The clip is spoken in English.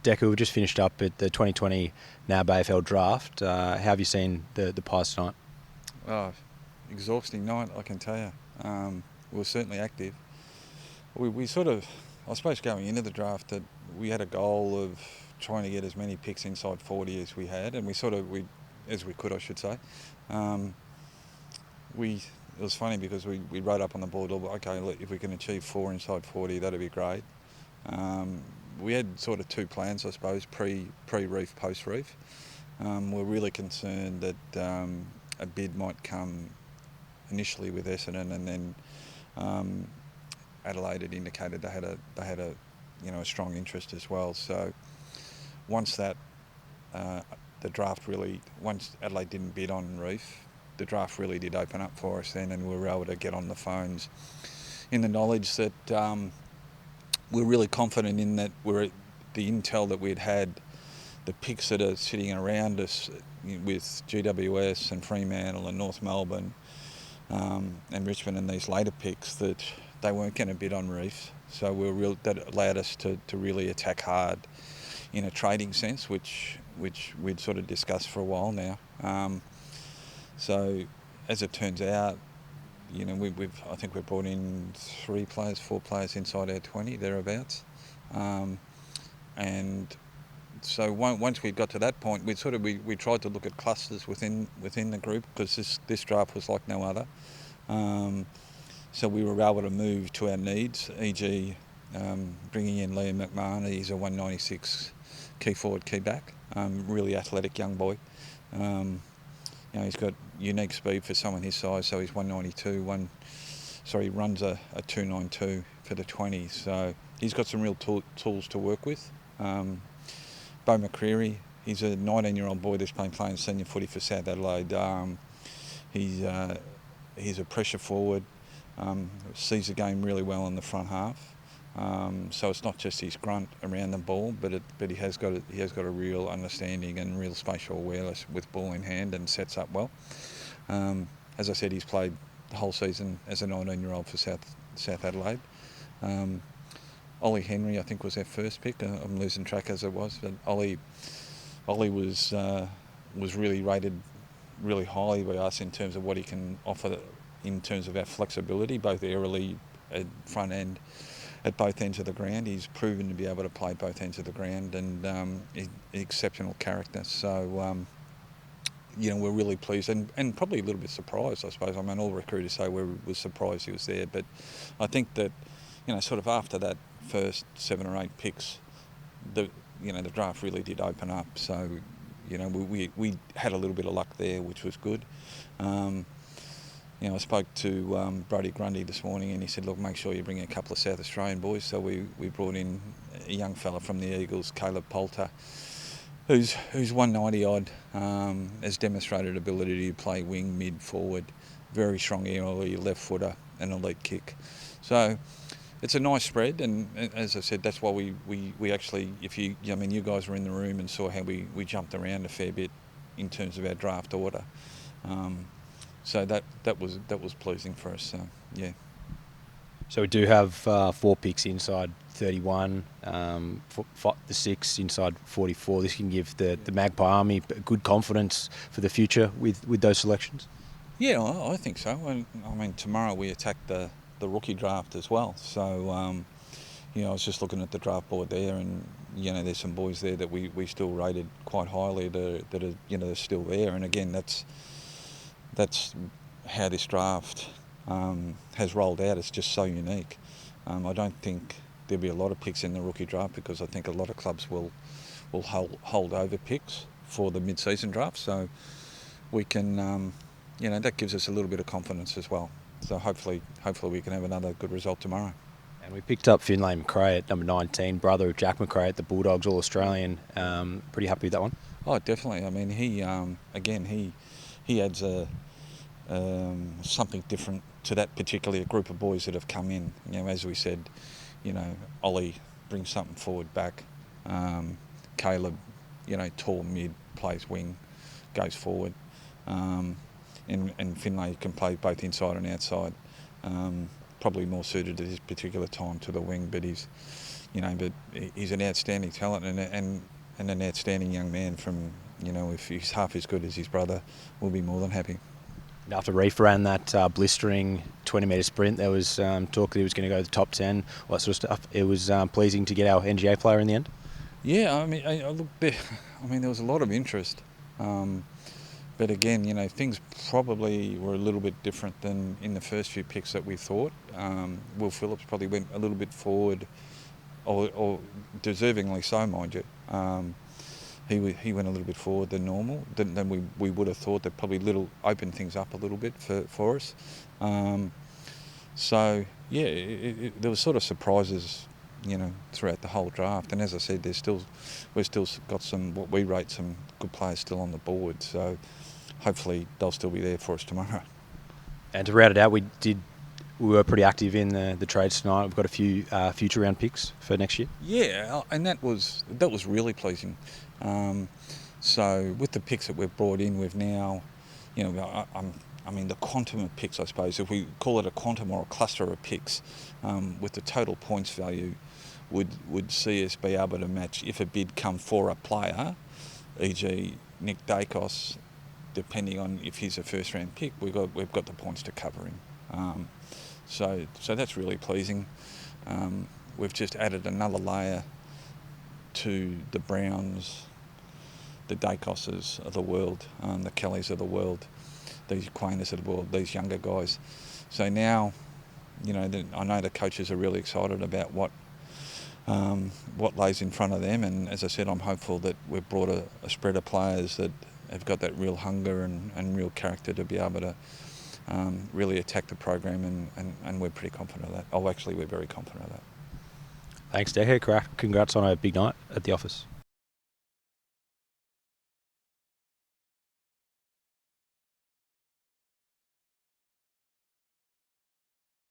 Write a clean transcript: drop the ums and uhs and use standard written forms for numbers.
Decker, we've just finished up at the 2020 NAB AFL draft. How have you seen the pies tonight? Oh, exhausting night, I can tell you. We were certainly active. We sort of, I suppose going into the draft, that we had a goal of trying to get as many picks inside 40 as we had, and as we could, I should say. It was funny because we wrote up on the board, okay, look, if we can achieve 4 inside 40, that'd be great. We had sort of 2 plans, I suppose, pre-reef, post-reef. We're really concerned that a bid might come initially with Essendon, and then Adelaide had indicated they had a strong interest as well. So once once Adelaide didn't bid on Reef, the draft really did open up for us then, and we were able to get on the phones in the knowledge that we're really confident in that the intel that we'd had, the picks that are sitting around us with GWS and Fremantle and North Melbourne and Richmond and these later picks, that they weren't going to bid on Reef. So that allowed us to really attack hard in a trading sense, which we'd sort of discussed for a while now. So as it turns out, I think we've brought in 4 players inside our 20, thereabouts. And so once we got to that point, we tried to look at clusters within the group, because this draft was like no other. So we were able to move to our needs, e.g. Bringing in Liam McMahon. He's a 196 key forward, key back, really athletic young boy. He's got unique speed for someone his size, so he's 192. He runs a 292 for the 20s, so he's got some real tools to work with. Bo McCreary, he's a 19-year-old boy that's been playing senior footy for South Adelaide. He's a pressure forward, sees the game really well in the front half. So it's not just his grunt around the ball, but he has got a real understanding and real spatial awareness with ball in hand, and sets up well. As I said, he's played the whole season as a 19-year-old for South Adelaide. Ollie Henry, I think, was our first pick. I'm losing track as it was, but Ollie was really rated really highly by us in terms of what he can offer in terms of our flexibility, both aerially at front end, at both ends of the ground. He's proven to be able to play both ends of the ground, and exceptional character. So, we're really pleased and probably a little bit surprised, I suppose. I mean, all recruiters say we were surprised he was there, but I think that, sort of after that first 7 or 8 picks, the draft really did open up. So, we had a little bit of luck there, which was good. I spoke to Brodie Grundy this morning, and he said, look, make sure you bring a couple of South Australian boys. So we brought in a young fella from the Eagles, Caleb Poulter, who's 190 odd, has demonstrated ability to play wing, mid, forward, very strong aerially, left footer, and elite kick. So it's a nice spread, and as I said, that's why we actually, you guys were in the room and saw how we jumped around a fair bit in terms of our draft order. So that was pleasing for us. So yeah. So we do have 4 picks inside 31, the 6 inside 44. This can give the Magpie Army good confidence for the future with those selections. Yeah, I think so. And I mean, tomorrow we attack the rookie draft as well. So I was just looking at the draft board there, and there's some boys there that we still rated quite highly that are they're still there. And again, that's how this draft has rolled out. It's just so unique. I don't think there'll be a lot of picks in the rookie draft, because I think a lot of clubs will hold over picks for the mid-season draft. So we can, that gives us a little bit of confidence as well. So hopefully we can have another good result tomorrow. And we picked up Finlay McRae at number 19, brother of Jack McRae at the Bulldogs, All-Australian. Pretty happy with that one? Oh, definitely. I mean, he adds something different to that particular group of boys that have come in. As we said, Ollie brings something forward back. Caleb, tall mid, plays wing, goes forward. And Finlay can play both inside and outside. Probably more suited at this particular time to the wing, but he's but he's an outstanding talent and an outstanding young man. From if he's half as good as his brother, we'll be more than happy. After Reef ran that blistering 20-metre sprint, there was talk that he was going to go to the top 10, all that sort of stuff. It was pleasing to get our NGA player in the end. Yeah, I mean, there was a lot of interest. But again, things probably were a little bit different than in the first few picks that we thought. Will Phillips probably went a little bit forward, or deservingly so, mind you. He went a little bit forward than normal. Than we would have thought. That probably opened things up a little bit for us. So yeah, there was sort of surprises, throughout the whole draft. And as I said, we've still got what we rate some good players still on the board. So hopefully they'll still be there for us tomorrow. And to round it out, we were pretty active in the trades tonight. We've got a few future round picks for next year. Yeah, and that was really pleasing. So with the picks that we've brought in, we've now, the quantum of picks, I suppose, if we call it a quantum or a cluster of picks, with the total points value, would see us be able to match if a bid come for a player, e.g. Nick Dacos, depending on if he's a first round pick, we've got the points to cover him. So that's really pleasing. We've just added another layer to the Browns, the Dacoses of the world, the Kellys of the world, these Quainers of the world, these younger guys. So now, I know the coaches are really excited about what lays in front of them. And as I said, I'm hopeful that we've brought a spread of players that have got that real hunger and real character to be able to really attack the program, and we're pretty confident of that. We're very confident of that. Thanks, Derek. Congrats on a big night at the office.